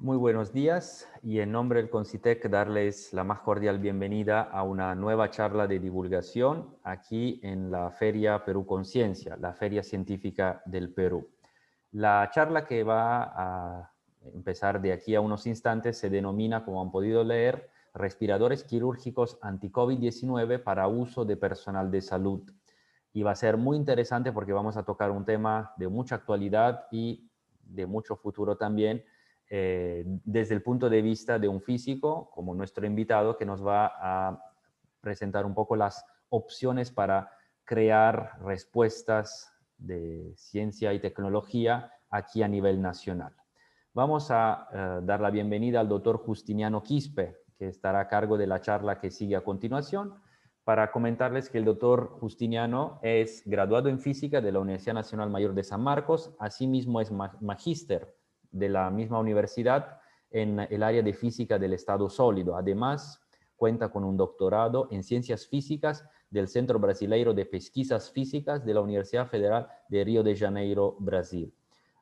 Muy buenos días y en nombre del CONCITEC darles la más cordial bienvenida a una nueva charla de divulgación aquí en la Feria Perú Conciencia, la Feria Científica del Perú. La charla que va a empezar de aquí a unos instantes se denomina, como han podido leer, respiradores quirúrgicos anti-COVID-19 para uso de personal de salud. Y va a ser muy interesante porque vamos a tocar un tema de mucha actualidad y de mucho futuro también, desde el punto de vista de un físico, como nuestro invitado, que nos va a presentar un poco las opciones para crear respuestas de ciencia y tecnología aquí a nivel nacional. Vamos a dar la bienvenida al doctor Justiniano Quispe, que estará a cargo de la charla que sigue a continuación, para comentarles que el doctor Justiniano es graduado en física de la Universidad Nacional Mayor de San Marcos, asimismo es magíster de la misma universidad en el área de física del estado sólido. Además, cuenta con un doctorado en ciencias físicas del Centro Brasileiro de Pesquisas Físicas de la Universidad Federal de Río de Janeiro, Brasil.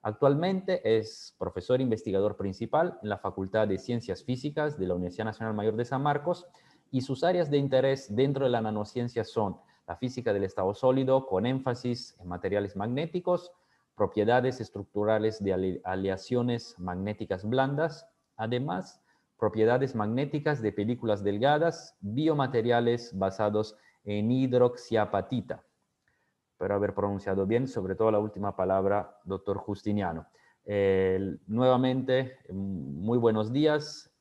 Actualmente es profesor investigador principal en la Facultad de Ciencias Físicas de la Universidad Nacional Mayor de San Marcos y sus áreas de interés dentro de la nanociencia son la física del estado sólido con énfasis en materiales magnéticos, propiedades estructurales de aleaciones magnéticas blandas, además propiedades magnéticas de películas delgadas, biomateriales basados en hidroxiapatita. Espero haber pronunciado bien, sobre todo la última palabra, doctor Justiniano. Nuevamente, muy buenos días.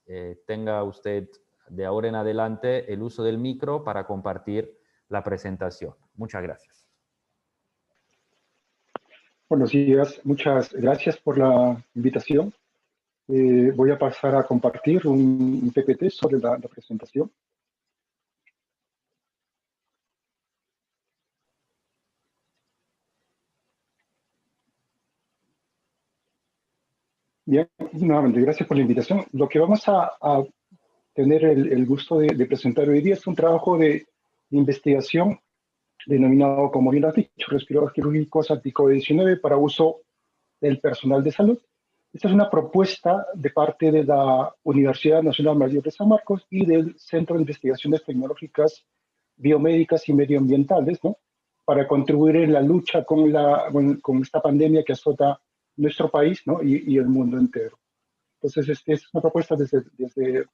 Tenga usted de ahora en adelante el uso del micro para compartir la presentación. Muchas gracias. Buenos días, muchas gracias por la invitación. Voy a pasar a compartir un PPT sobre la presentación. Bien, nuevamente, gracias por la invitación. Lo que vamos a tener el gusto de presentar hoy día es un trabajo de investigación denominado, como bien has dicho, respiradores quirúrgicos anti-COVID-19 para uso del personal de salud. Esta es una propuesta de parte de la Universidad Nacional Mayor de San Marcos y del Centro de Investigaciones Tecnológicas Biomédicas y Medioambientales, ¿no?, para contribuir en la lucha con esta pandemia que azota nuestro país, ¿no?, y el mundo entero. Entonces, es una propuesta desde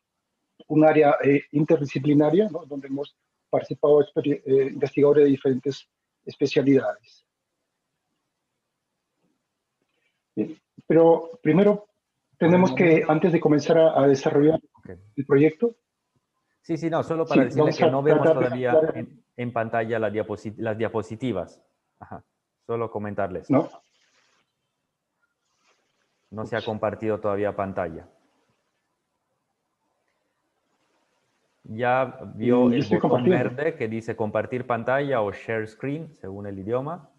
un área interdisciplinaria, ¿no?, donde hemos participado investigadores de diferentes especialidades. Bien. Pero primero tenemos que, antes de comenzar a desarrollar el proyecto. Sí, no, solo para decirle que no vemos todavía en pantalla las diapositivas. Ajá. Solo comentarles. No. No se ha compartido todavía pantalla. Ya vio el botón verde que dice compartir pantalla o share screen, según el idioma.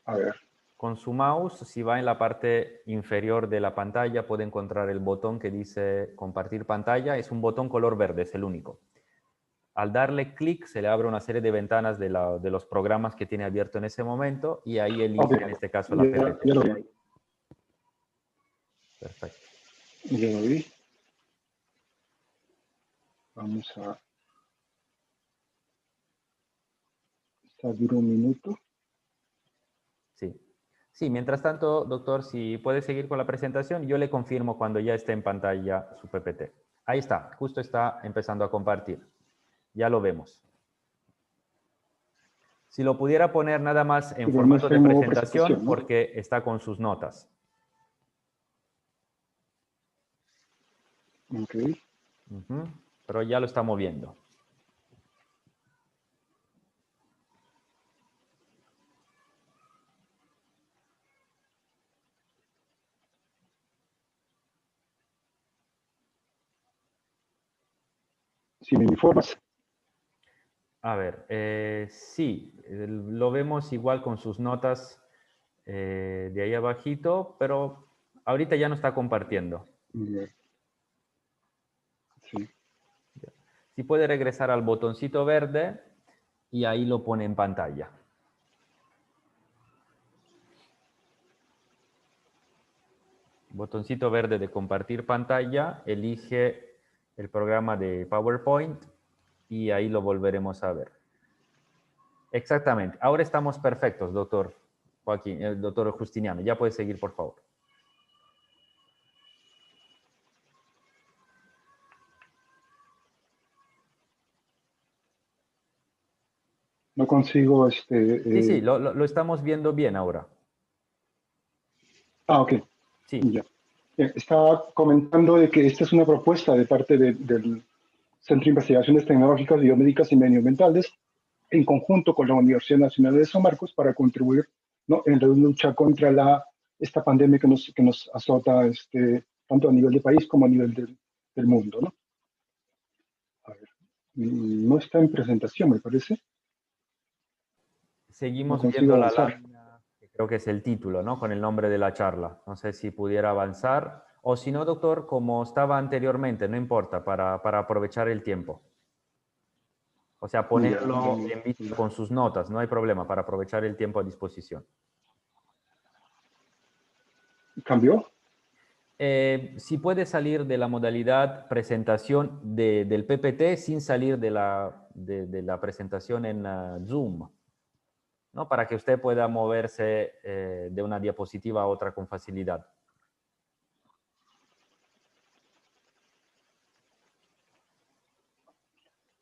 A ver. Con su mouse, si va en la parte inferior de la pantalla, puede encontrar el botón que dice compartir pantalla. Es un botón color verde, es el único. Al darle clic, se le abre una serie de ventanas de los programas que tiene abierto en ese momento y ahí elige, en este caso, la PPT. Ya lo vi. Perfecto. Ya lo vi. Vamos a... Está duro un minuto. Sí, mientras tanto, doctor, si puede seguir con la presentación, yo le confirmo cuando ya esté en pantalla su PPT. Ahí está, justo está empezando a compartir. Ya lo vemos. Si lo pudiera poner nada más en formato de presentación, porque está con sus notas. Ok. Pero ya lo está moviendo. Si me informas. A ver, sí, lo vemos igual con sus notas de ahí abajito, pero ahorita ya no está compartiendo. Sí. Si puede regresar al botoncito verde y ahí lo pone en pantalla. Botoncito verde de compartir pantalla, elige el programa de PowerPoint y ahí lo volveremos a ver. Exactamente. Ahora estamos perfectos, doctor Joaquín, el doctor Justiniano. Ya puede seguir, por favor. No consigo Sí, lo estamos viendo bien ahora. ok. Sí. Ya. Estaba comentando de que esta es una propuesta de parte del Centro de Investigaciones Tecnológicas, Biomédicas y Medioambientales, en conjunto con la Universidad Nacional de San Marcos, para contribuir, ¿no?, en la lucha contra esta pandemia que nos azota tanto a nivel de país como a nivel del mundo, ¿no? A ver, no está en presentación, me parece. No Seguimos consigo viendo la avanzar. lámina, que creo que es el título, ¿no? Con el nombre de la charla. No sé si pudiera avanzar. O si no, doctor, como estaba anteriormente, no importa, para aprovechar el tiempo. O sea, ponerlo en vista con sus notas, no hay problema, para aprovechar el tiempo a disposición. ¿Cambió? Si puede salir de la modalidad presentación del PPT sin salir de la presentación en Zoom, ¿no? Para que usted pueda moverse de una diapositiva a otra con facilidad.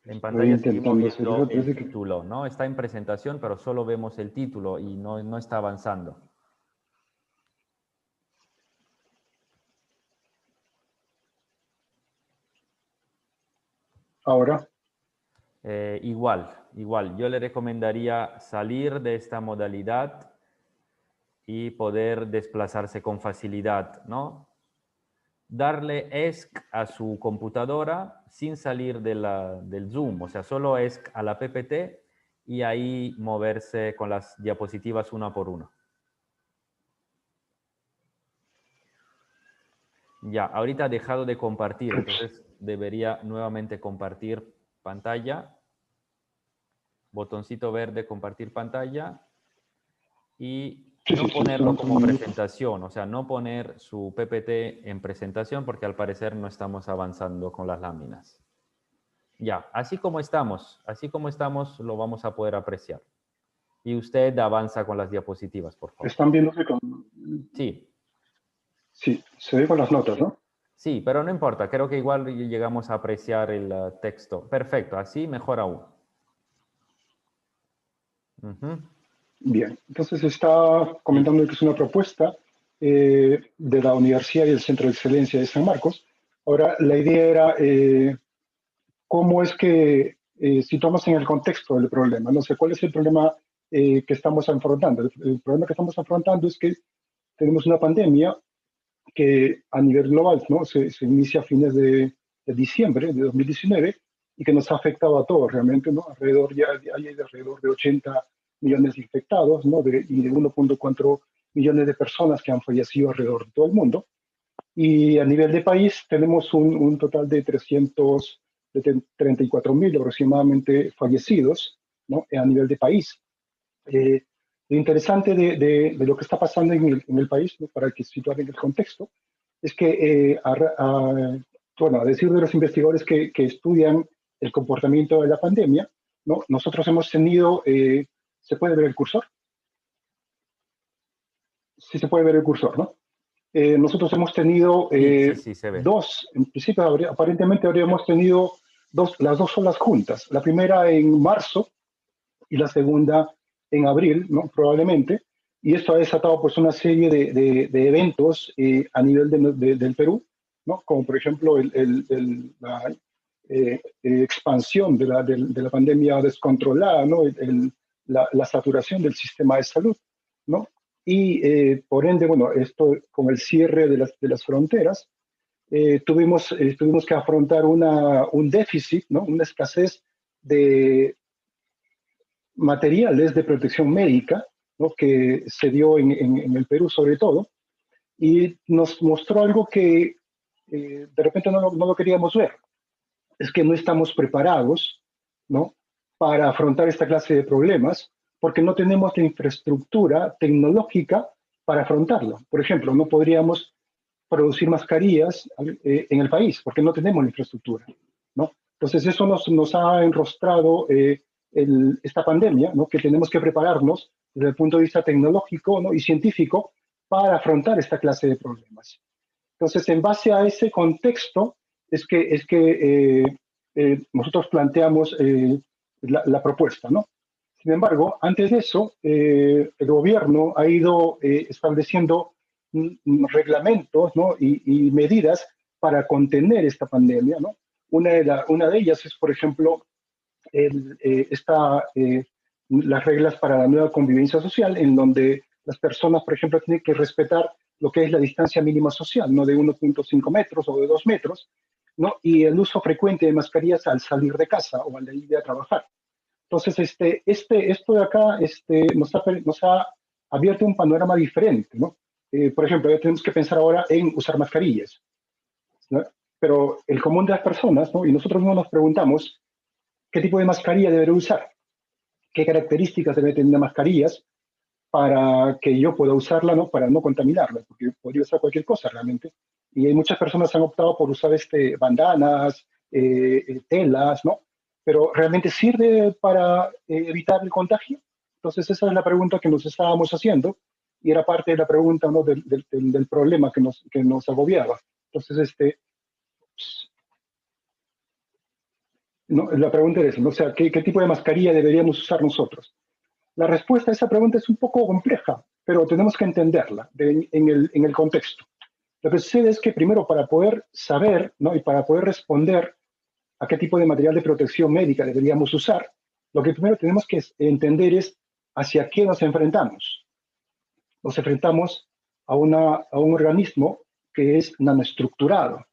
En Estoy pantalla seguimos intentando hacer viendo eso, el parece que... título, ¿no? Está en presentación, pero solo vemos el título y no está avanzando. Ahora, Igual. Yo le recomendaría salir de esta modalidad y poder desplazarse con facilidad, ¿no? Darle ESC a su computadora sin salir del Zoom, o sea, solo ESC a la PPT y ahí moverse con las diapositivas una por una. Ya, ahorita ha dejado de compartir, entonces debería nuevamente compartir pantalla. Botoncito verde, compartir pantalla. Y no ponerlo como presentación, o sea, no poner su PPT en presentación porque al parecer no estamos avanzando con las láminas. Ya, así como estamos lo vamos a poder apreciar. Y usted avanza con las diapositivas, por favor. están viéndose con... Sí. Sí, se ve con las notas, ¿no? Sí, pero no importa, creo que igual llegamos a apreciar el texto. Perfecto, así mejor aún. Bien, entonces está comentando que es una propuesta de la Universidad y el Centro de Excelencia de San Marcos. Ahora, la idea era cómo es que situamos en el contexto del problema. No sé, ¿cuál es el problema que estamos afrontando? El problema que estamos afrontando es que tenemos una pandemia que a nivel global, ¿no?, se inicia a fines de diciembre de 2019 y que nos ha afectado a todos realmente, ¿no? Hay alrededor de 80 millones de infectados, ¿no?, y de 1.4 millones de personas que han fallecido alrededor de todo el mundo. Y a nivel de país tenemos un total de 334.000 aproximadamente fallecidos, ¿no?, a nivel de país. Lo interesante de lo que está pasando en el país, ¿no?, para que situar en el contexto, es que, bueno, a decir de los investigadores que estudian el comportamiento de la pandemia, ¿no?, nosotros hemos tenido, ¿se puede ver el cursor? Sí, se puede ver el cursor, ¿no? Nosotros hemos tenido Sí, se ve. en principio aparentemente habríamos tenido las dos olas juntas, la primera en marzo y la segunda en abril, ¿no?, probablemente, y esto ha desatado pues una serie de eventos a nivel del Perú, ¿no?, como por ejemplo la expansión de la pandemia descontrolada, ¿no?, la saturación del sistema de salud, ¿no? Y por ende, bueno, esto con el cierre de las fronteras, tuvimos que afrontar un déficit, ¿no?, una escasez de materiales de protección médica, ¿no?, que se dio en el Perú sobre todo, y nos mostró algo que de repente no lo queríamos ver. Es que no estamos preparados, ¿no?, para afrontar esta clase de problemas porque no tenemos la infraestructura tecnológica para afrontarlo. Por ejemplo, no podríamos producir mascarillas en el país, porque no tenemos la infraestructura, ¿no? Entonces eso nos ha enrostrado esta pandemia, ¿no? Que tenemos que prepararnos desde el punto de vista tecnológico, ¿no? Y científico para afrontar esta clase de problemas. Entonces, en base a ese contexto, es que nosotros planteamos la propuesta, ¿no? Sin embargo, antes de eso, el gobierno ha ido estableciendo reglamentos, ¿no? y medidas para contener esta pandemia, ¿no? Una de ellas es, por ejemplo, las reglas para la nueva convivencia social, en donde las personas, por ejemplo, tienen que respetar lo que es la distancia mínima social, no de 1.5 metros o de 2 metros, ¿no? Y el uso frecuente de mascarillas al salir de casa o al ir a trabajar. Entonces, esto de acá nos ha abierto un panorama diferente, ¿no? Por ejemplo, ya tenemos que pensar ahora en usar mascarillas, ¿no? Pero el común de las personas, ¿no? Y nosotros mismos nos preguntamos, ¿qué tipo de mascarilla deberé usar? ¿Qué características debe tener las mascarillas para que yo pueda usarla, ¿no? Para no contaminarla? Porque podría usar cualquier cosa realmente. Y hay muchas personas han optado por usar bandanas, telas, ¿no? Pero ¿realmente sirve para evitar el contagio? Entonces esa es la pregunta que nos estábamos haciendo y era parte de la pregunta, ¿no? del problema que nos agobiaba. Entonces, ¿no? La pregunta es, ¿no? O sea, ¿qué tipo de mascarilla deberíamos usar nosotros? La respuesta a esa pregunta es un poco compleja, pero tenemos que entenderla en el contexto. Lo que sucede es que primero para poder saber, ¿no? Y para poder responder a qué tipo de material de protección médica deberíamos usar, lo que primero tenemos que entender es hacia qué nos enfrentamos. Nos enfrentamos a un organismo que es nanoestructurado,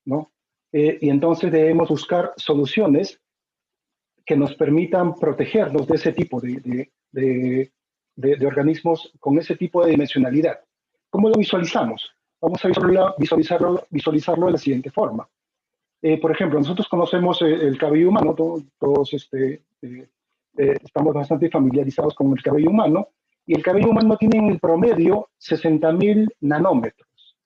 ¿no? Y entonces debemos buscar soluciones que nos permitan protegernos de ese tipo de organismos con ese tipo de dimensionalidad. ¿Cómo lo visualizamos? Vamos a visualizarlo de la siguiente forma. Por ejemplo, nosotros conocemos el cabello humano, todos estamos bastante familiarizados con el cabello humano, y el cabello humano tiene en promedio 60.000 nanómetros,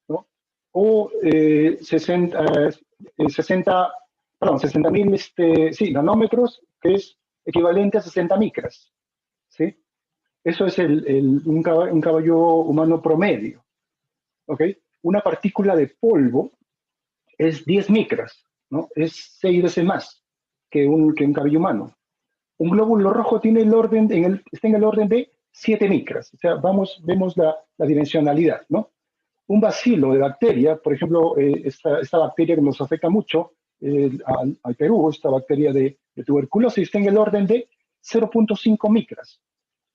¿no? O 60.000 sí, nanómetros, que es equivalente a 60 micras, ¿sí? Eso es un cabello humano promedio, ¿ok? Una partícula de polvo es 10 micras, ¿no? Es 6 veces más que un cabello humano. Un glóbulo rojo tiene está en el orden de 7 micras, o sea, vemos la dimensionalidad, ¿no? Un bacilo de bacteria, por ejemplo, esta bacteria que nos afecta mucho al Perú, esta bacteria de tuberculosis, está en el orden de 0.5 micras,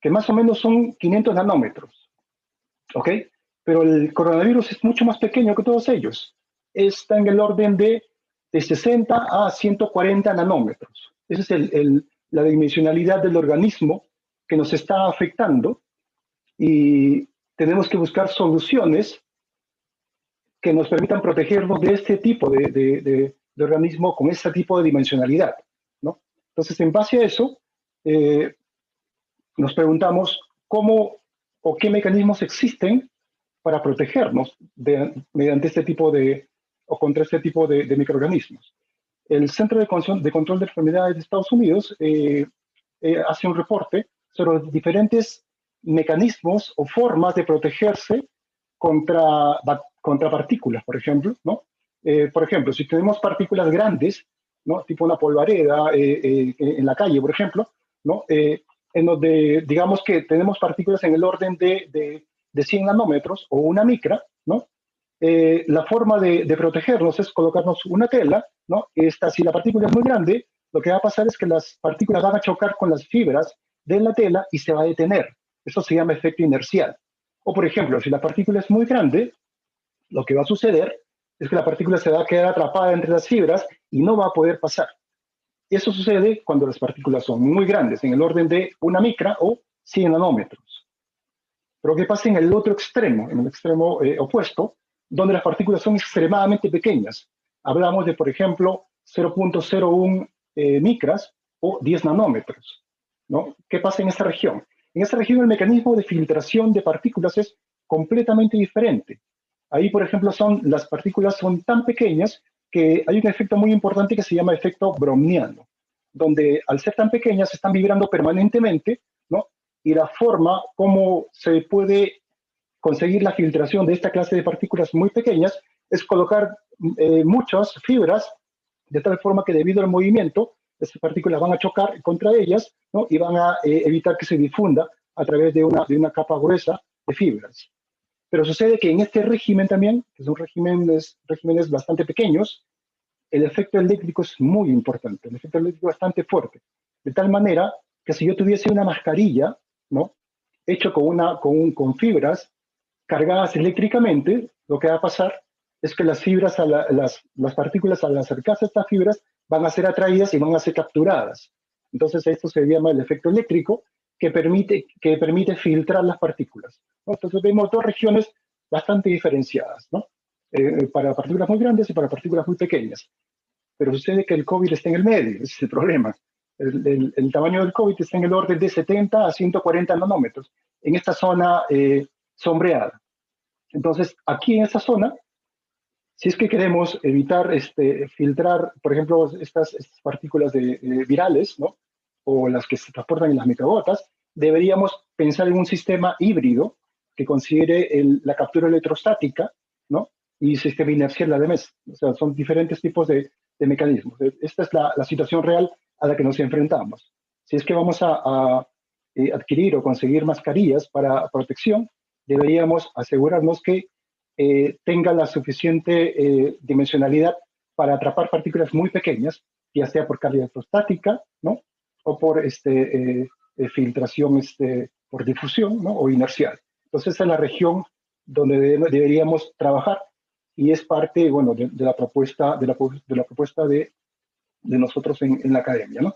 que más o menos son 500 nanómetros, ¿ok? Pero el coronavirus es mucho más pequeño que todos ellos. Está en el orden de 60 a 140 nanómetros. Esa es la dimensionalidad del organismo que nos está afectando y tenemos que buscar soluciones que nos permitan protegernos de este tipo de organismo con este tipo de dimensionalidad, ¿no? Entonces, en base a eso, nos preguntamos cómo o qué mecanismos existen para protegernos mediante este tipo o contra este tipo de microorganismos. El Centro de Control de Enfermedades de Estados Unidos hace un reporte sobre los diferentes mecanismos o formas de protegerse contra partículas, por ejemplo, ¿no? Por ejemplo, si tenemos partículas grandes, ¿no? Tipo una polvareda en la calle, por ejemplo, ¿no? En donde digamos que tenemos partículas en el orden de 100 nanómetros o una micra, ¿no? La forma de protegernos es colocarnos una tela, ¿no? Si la partícula es muy grande, lo que va a pasar es que las partículas van a chocar con las fibras de la tela y se va a detener. Eso se llama efecto inercial. O por ejemplo, si la partícula es muy grande, lo que va a suceder es que la partícula se va a quedar atrapada entre las fibras y no va a poder pasar. Y eso sucede cuando las partículas son muy grandes, en el orden de una micra o 100 nanómetros. Pero ¿qué pasa en el otro extremo, en el extremo opuesto, donde las partículas son extremadamente pequeñas? Hablamos de, por ejemplo, 0.01 micras o 10 nanómetros, ¿no? ¿Qué pasa en esta región? En esta región el mecanismo de filtración de partículas es completamente diferente. Ahí, por ejemplo, las partículas son tan pequeñas que hay un efecto muy importante que se llama efecto browniano, donde al ser tan pequeñas están vibrando permanentemente, ¿no? Y la forma como se puede conseguir la filtración de esta clase de partículas muy pequeñas es colocar muchas fibras de tal forma que debido al movimiento, estas partículas van a chocar contra ellas, ¿no? Y van a evitar que se difunda a través de una capa gruesa de fibras. Pero sucede que en este régimen también, que son regímenes bastante pequeños, el efecto eléctrico es muy importante, el efecto eléctrico es bastante fuerte. De tal manera que si yo tuviese una mascarilla, ¿no? Hecho con fibras cargadas eléctricamente, lo que va a pasar es que las fibras, las partículas al acercarse a estas fibras van a ser atraídas y van a ser capturadas. Entonces esto se llama el efecto eléctrico que permite filtrar las partículas, ¿no? Entonces vemos dos regiones bastante diferenciadas, ¿no? Para partículas muy grandes y para partículas muy pequeñas. Pero sucede que el COVID está en el medio, ese es el problema. El tamaño del COVID está en el orden de 70 a 140 nanómetros, en esta zona sombreada. Entonces, aquí en esta zona, si es que queremos evitar filtrar, por ejemplo, estas partículas virales, ¿no? O las que se transportan en las microgotas, deberíamos pensar en un sistema híbrido que considere la captura electrostática, ¿no? Y sistema inercial a la vez. O sea, son diferentes tipos de mecanismos. Esta es la situación real a la que nos enfrentamos. Si es que vamos a adquirir o conseguir mascarillas para protección, deberíamos asegurarnos que tenga la suficiente dimensionalidad para atrapar partículas muy pequeñas, ya sea por carga electrostática, ¿no? O por filtración por difusión, ¿no? O inercial. Entonces, esa es la región donde deberíamos trabajar y es parte, bueno, de la propuesta de nosotros en la academia, ¿no?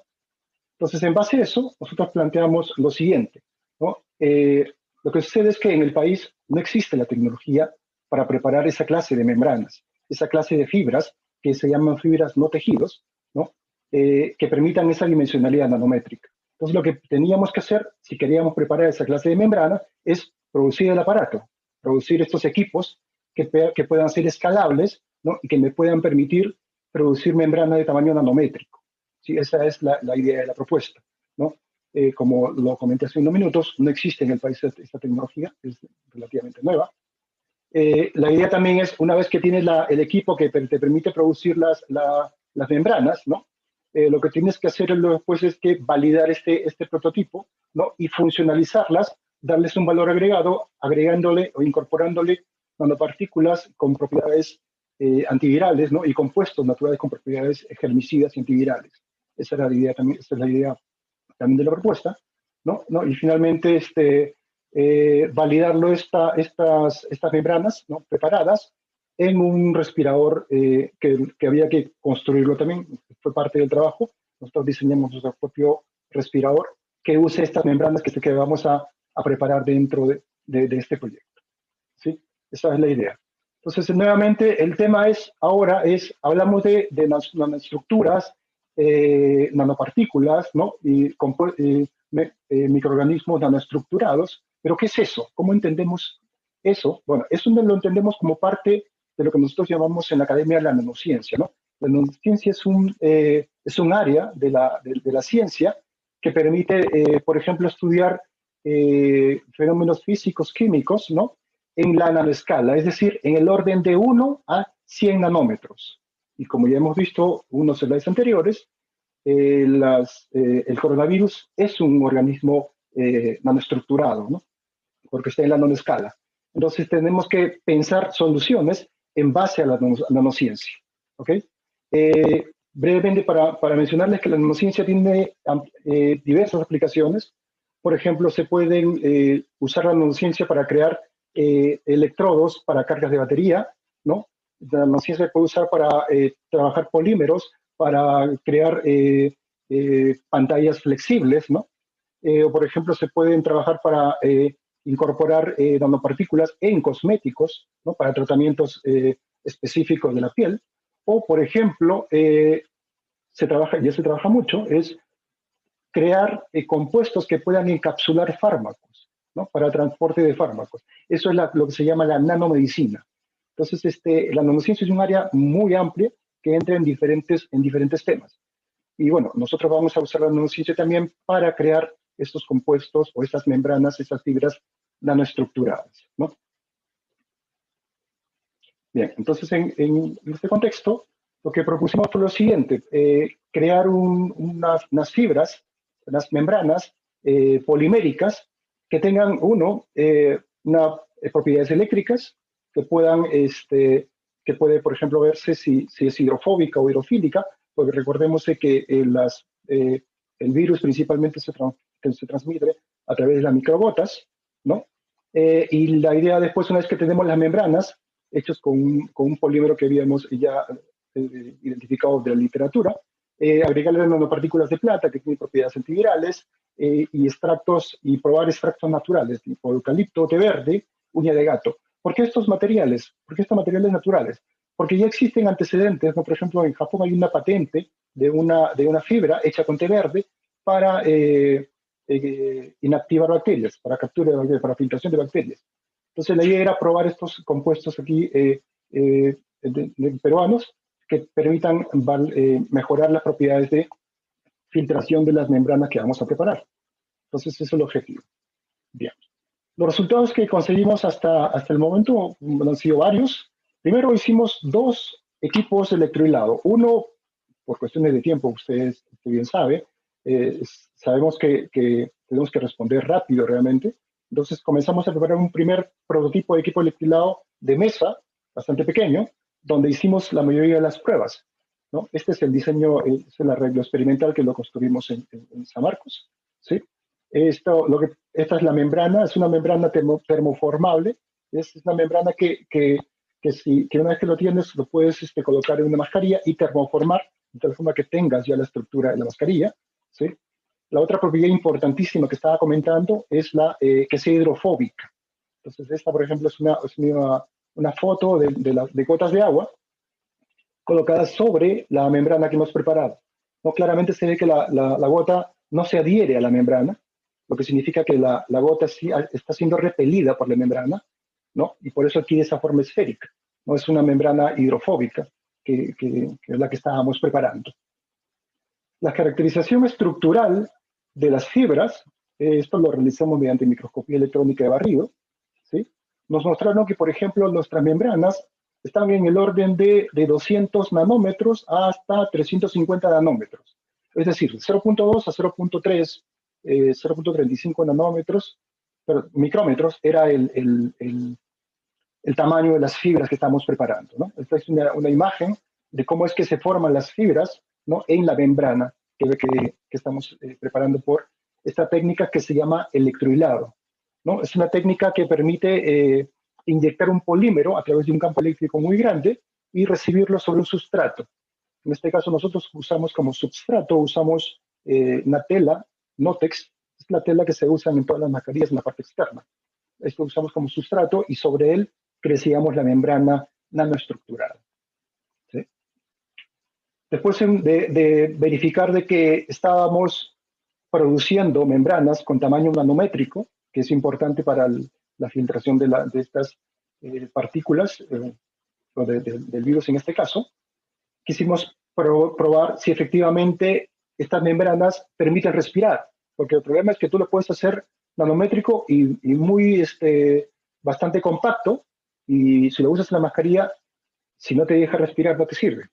Entonces, en base a eso, nosotros planteamos lo siguiente, ¿no? Lo que sucede es que en el país no existe la tecnología para preparar esa clase de membranas, esa clase de fibras que se llaman fibras no tejidos, ¿no? Que permitan esa dimensionalidad nanométrica. Entonces, lo que teníamos que hacer, si queríamos preparar esa clase de membrana, es producir el aparato, producir estos equipos que puedan ser escalables, ¿no? Y que me puedan permitir producir membrana de tamaño nanométrico. ¿Sí? Esa es la idea de la propuesta, ¿no? Como lo comenté hace unos minutos, no existe en el país esta tecnología, es relativamente nueva. La idea también es, una vez que tienes el equipo que te permite producir las membranas, ¿no? Lo que tienes que hacer después es que validar este prototipo, ¿no? Y funcionalizarlas, darles un valor agregado, agregándole o incorporándole nanopartículas con propiedades antivirales, ¿no? Y compuestos naturales con propiedades germicidas y antivirales. Esa es la idea también, esa es la idea también de la propuesta, ¿no? Y finalmente, validarlo estas membranas, ¿no? Preparadas en un respirador que había que construirlo también, fue parte del trabajo. Nosotros diseñamos nuestro propio respirador que use estas membranas que vamos a preparar dentro de este proyecto, ¿sí? Esa es la idea. Entonces, nuevamente, el tema hablamos de nanoestructuras, nanopartículas, ¿no? Y microorganismos nanoestructurados. ¿Pero qué es eso? ¿Cómo entendemos eso? Bueno, eso lo entendemos como parte de lo que nosotros llamamos en la academia la nanociencia, ¿no? La nanociencia es un área de la ciencia que permite, por ejemplo, estudiar fenómenos físicos, químicos, ¿no? En la nanoescala, es decir, en el orden de 1 a 100 nanómetros. Y como ya hemos visto unos slides anteriores, el coronavirus es un organismo nanoestructurado, ¿no? Porque está en la nanoescala. Entonces tenemos que pensar soluciones en base a la nanociencia, ¿ok? Brevemente, para mencionarles que la nanociencia tiene diversas aplicaciones. Por ejemplo, se pueden usar la nanociencia para crear electrodos para cargas de batería, ¿no? La nanociencia se puede usar para trabajar polímeros, para crear pantallas flexibles, ¿no? O por ejemplo, se pueden trabajar para incorporar nanopartículas en cosméticos, ¿no? Para tratamientos específicos de la piel. O, por ejemplo, ya se trabaja mucho, es crear compuestos que puedan encapsular fármacos, ¿no? Para transporte de fármacos. Eso es lo que se llama la nanomedicina. Entonces, la nanociencia es un área muy amplia que entra en diferentes temas. Y bueno, nosotros vamos a usar la nanociencia también para crear estos compuestos o estas membranas, estas fibras nanoestructuradas, ¿no? Bien, entonces en este contexto, lo que propusimos fue lo siguiente, crear unas fibras, unas membranas poliméricas que tengan, propiedades eléctricas, que puedan, que puede, por ejemplo, verse si es hidrofóbica o hidrofílica, porque recordemos que el virus principalmente se transmite a través de las microgotas, ¿no? Y la idea después, una vez que tenemos las membranas, hechos con un polímero que habíamos ya identificado de la literatura, agregarle nanopartículas de plata que tienen propiedades antivirales y probar extractos naturales, tipo eucalipto, té verde, uña de gato. ¿Por qué estos materiales? ¿Por qué estos materiales naturales? Porque ya existen antecedentes, ¿no? Por ejemplo, en Japón hay una patente de una fibra hecha con té verde para inactivar bacterias, para captura de bacterias, para filtración de bacterias. Entonces la idea era probar estos compuestos aquí peruanos que permitan mejorar las propiedades de filtración de las membranas que vamos a preparar. Entonces ese es el objetivo. Bien. Los resultados que conseguimos hasta el momento han sido varios. Primero hicimos 2 equipos de electrohilado. Uno, por cuestiones de tiempo, usted bien sabe, sabemos que tenemos que responder rápido realmente. Entonces comenzamos a preparar un primer prototipo de equipo electrohilado de mesa, bastante pequeño, donde hicimos la mayoría de las pruebas, ¿no? Este es el diseño, es el arreglo experimental que lo construimos en San Marcos, ¿sí? Esta es la membrana, es una membrana termoformable, es una membrana que una vez que lo tienes, lo puedes colocar en una mascarilla y termoformar, de tal forma que tengas ya la estructura de la mascarilla, ¿sí? La otra propiedad importantísima que estaba comentando es que sea hidrofóbica. Entonces, esta, por ejemplo, es una foto de gotas de agua colocadas sobre la membrana que hemos preparado. ¿No? Claramente se ve que la gota no se adhiere a la membrana, lo que significa que la gota sí está siendo repelida por la membrana, ¿no? Y por eso aquí de esa forma esférica. No es una membrana hidrofóbica, que es la que estábamos preparando. La caracterización estructural de las fibras, esto lo realizamos mediante microscopía electrónica de barrido, ¿sí? Nos mostraron que, por ejemplo, nuestras membranas están en el orden de 200 nanómetros hasta 350 nanómetros. Es decir, 0.2 a 0.3, 0.35 nanómetros, pero micrómetros era el tamaño de las fibras que estamos preparando, ¿no? Esta es una imagen de cómo es que se forman las fibras, ¿no? En la membrana que estamos preparando por esta técnica que se llama electrohilado, ¿no? Es una técnica que permite inyectar un polímero a través de un campo eléctrico muy grande y recibirlo sobre un sustrato. En este caso nosotros usamos como substrato, usamos una tela, Notex, es la tela que se usa en todas las mascarillas en la parte externa. Esto usamos como sustrato y sobre él crecíamos la membrana nanoestructurada. ¿Sí? Después de verificar de que estábamos produciendo membranas con tamaño nanométrico, que es importante para la filtración de estas partículas, o del virus en este caso, quisimos probar si efectivamente estas membranas permiten respirar, porque el problema es que tú lo puedes hacer nanométrico y muy bastante compacto, y si lo usas en la mascarilla, si no te deja respirar, no te sirve.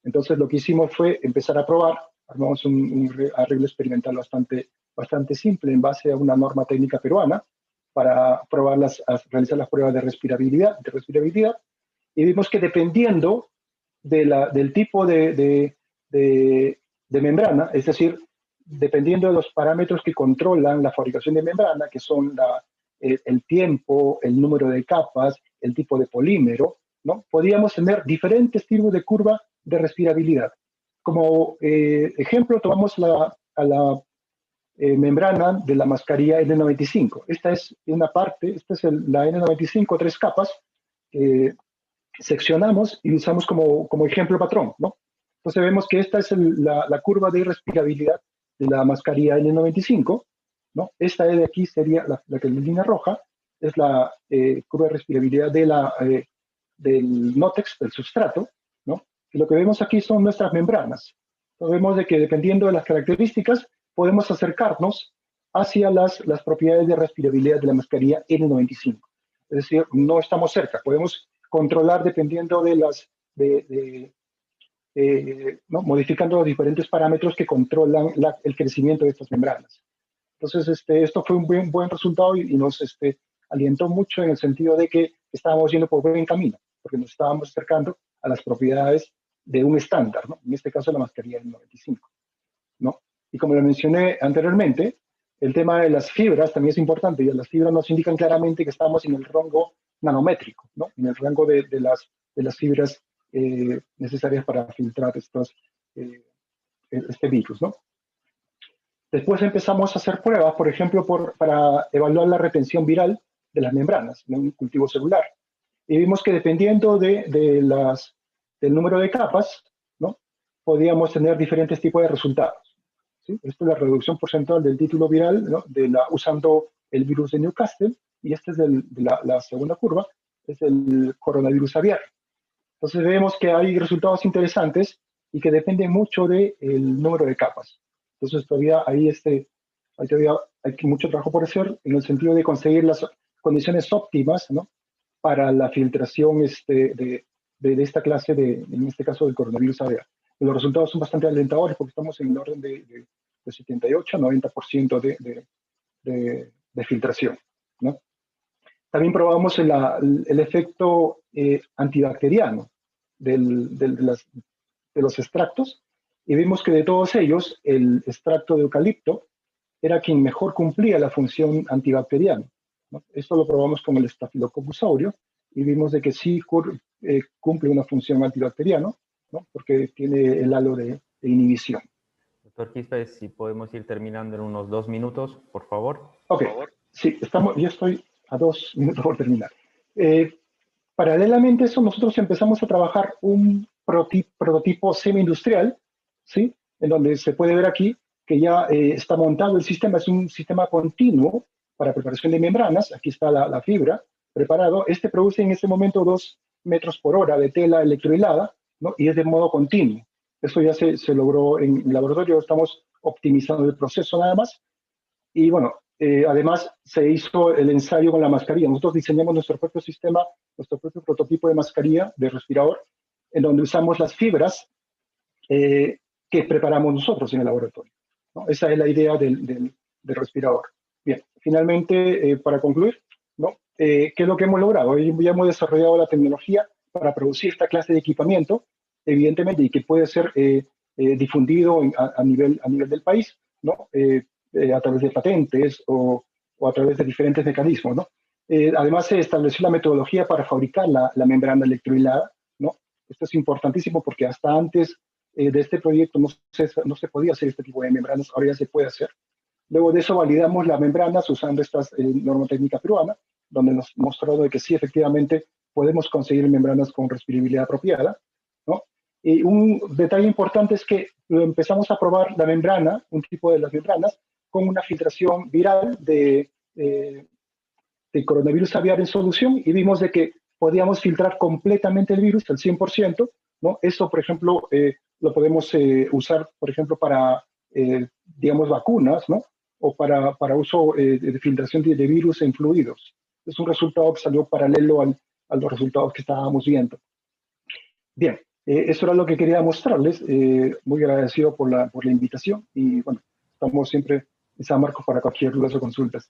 Entonces lo que hicimos fue empezar a probar, armamos un arreglo experimental bastante simple en base a una norma técnica peruana para realizar las pruebas de respirabilidad, y vimos que dependiendo del tipo de membrana, es decir, dependiendo de los parámetros que controlan la fabricación de membrana, que son el tiempo, el número de capas, el tipo de polímero, ¿no? Podíamos tener diferentes tipos de curva de respirabilidad. Como ejemplo, tomamos la membrana de la mascarilla N95. Esta es una parte, esta es la N95, 3 capas, seccionamos y usamos como ejemplo patrón, ¿no? Entonces vemos que esta es la curva de respirabilidad de la mascarilla N95, ¿no? Esta de aquí sería la que es la línea roja, es la curva de respirabilidad de del nótex, del sustrato, ¿no? Y lo que vemos aquí son nuestras membranas. Entonces vemos de que dependiendo de las características, podemos acercarnos hacia las propiedades de respirabilidad de la mascarilla N95. Es decir, no estamos cerca, podemos controlar dependiendo de ¿no? Modificando los diferentes parámetros que controlan el crecimiento de estas membranas. Entonces, esto fue un buen resultado y nos alientó mucho en el sentido de que estábamos yendo por buen camino, porque nos estábamos acercando a las propiedades de un estándar, ¿no? En este caso la mascarilla N95, ¿no? Y como lo mencioné anteriormente, el tema de las fibras también es importante, y las fibras nos indican claramente que estamos en el rango nanométrico, ¿no? En el rango de las fibras necesarias para filtrar este virus, ¿no? Después empezamos a hacer pruebas, por ejemplo, para evaluar la retención viral de las membranas en un cultivo celular. Y vimos que dependiendo del número de capas, ¿no? Podíamos tener diferentes tipos de resultados, ¿sí? Esto es la reducción porcentual del título viral, ¿no? Usando el virus de Newcastle, y esta es la segunda curva, es el coronavirus aviar. Entonces vemos que hay resultados interesantes y que dependen mucho del número de capas. Entonces todavía hay mucho trabajo por hacer en el sentido de conseguir las condiciones óptimas, ¿no? Para la filtración de esta clase, en este caso del coronavirus aviar. Los resultados son bastante alentadores porque estamos en el orden de 78 a 90% de filtración, ¿no? También probamos el efecto antibacteriano de los extractos y vimos que de todos ellos el extracto de eucalipto era quien mejor cumplía la función antibacteriana, ¿no? Esto lo probamos con el Staphylococcus aureus y vimos de que sí cumple una función antibacteriana, ¿no? Porque tiene el halo de inhibición. Doctor Quispe, si podemos ir terminando en unos 2 minutos, por favor. Ok, sí, yo estoy a 2 minutos por terminar. Paralelamente a eso, nosotros empezamos a trabajar un prototipo semi-industrial, ¿sí? En donde se puede ver aquí que ya está montado el sistema, es un sistema continuo para preparación de membranas. Aquí está la fibra preparado. Este produce en este momento 2 metros por hora de tela electrohilada, ¿no? Y es de modo continuo. Eso ya se logró en el laboratorio, estamos optimizando el proceso nada más. Y bueno, además se hizo el ensayo con la mascarilla. Nosotros diseñamos nuestro propio sistema, nuestro propio prototipo de mascarilla, de respirador, en donde usamos las fibras que preparamos nosotros en el laboratorio, ¿no? Esa es la idea del respirador. Bien, finalmente, para concluir, ¿no? ¿Qué es lo que hemos logrado? Ya hemos desarrollado la tecnología para producir esta clase de equipamiento, evidentemente, y que puede ser difundido a nivel del país, ¿no? A través de patentes o a través de diferentes mecanismos, ¿no? Además, se estableció la metodología para fabricar la membrana electrohilada, ¿no? Esto es importantísimo porque hasta antes de este proyecto no se podía hacer este tipo de membranas, ahora ya se puede hacer. Luego de eso validamos las membranas usando esta norma técnica peruana, donde nos mostró de que sí, efectivamente, podemos conseguir membranas con respirabilidad apropiada, ¿no? Y un detalle importante es que empezamos a probar la membrana, un tipo de las membranas, con una filtración viral de coronavirus aviar en solución y vimos de que podíamos filtrar completamente el virus, al 100%, ¿no? Eso, por ejemplo, lo podemos usar, por ejemplo, para, digamos, vacunas, ¿no? O para uso de filtración de virus en fluidos. Es un resultado que salió paralelo a los resultados que estábamos viendo. Bien, eso era lo que quería mostrarles. Muy agradecido por la invitación y, bueno, estamos siempre en San Marcos para cualquier duda o consultas.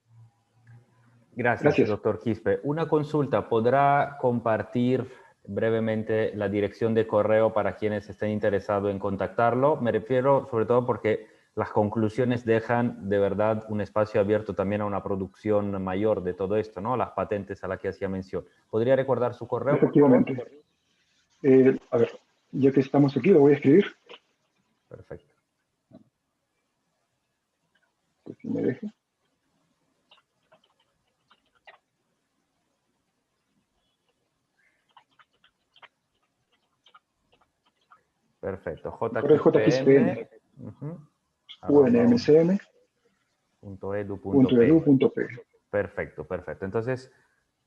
Gracias, doctor Quispe. Una consulta, ¿podrá compartir brevemente la dirección de correo para quienes estén interesados en contactarlo? Me refiero sobre todo porque las conclusiones dejan de verdad un espacio abierto también a una producción mayor de todo esto, ¿no? Las patentes a las que hacía mención. ¿Podría recordar su correo? Efectivamente. A ver, ya que estamos aquí, lo voy a escribir. Perfecto. Que me deje. Perfecto. JXPN. UNMCM.edu.p. Perfecto, perfecto. Entonces,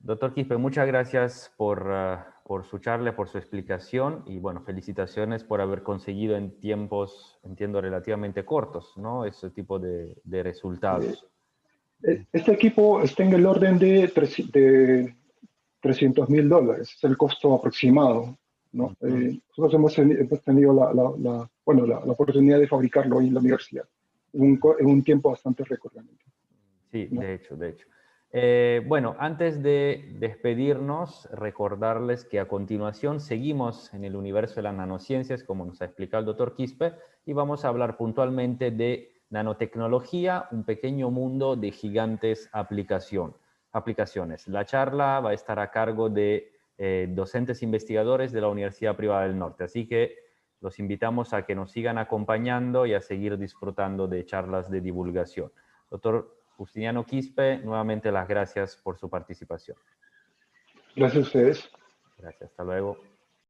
Doctor Quispe, muchas gracias por su charla, por su explicación y bueno, felicitaciones por haber conseguido en tiempos, entiendo, relativamente cortos, ¿no? Ese tipo de resultados. Este equipo está en el orden de $300.000, es el costo aproximado, ¿no? Ujú. Nosotros hemos tenido bueno, la oportunidad de fabricarlo hoy en la universidad, en un tiempo bastante récord, realmente, Sí, ¿no? de hecho, de hecho. Bueno, antes de despedirnos, recordarles que a continuación seguimos en el universo de las nanociencias, como nos ha explicado el doctor Quispe, y vamos a hablar puntualmente de nanotecnología, un pequeño mundo de gigantes aplicaciones. La charla va a estar a cargo de docentes investigadores de la Universidad Privada del Norte, así que los invitamos a que nos sigan acompañando y a seguir disfrutando de charlas de divulgación. Doctor Justiniano Quispe, nuevamente las gracias por su participación. Gracias a ustedes. Gracias, hasta luego.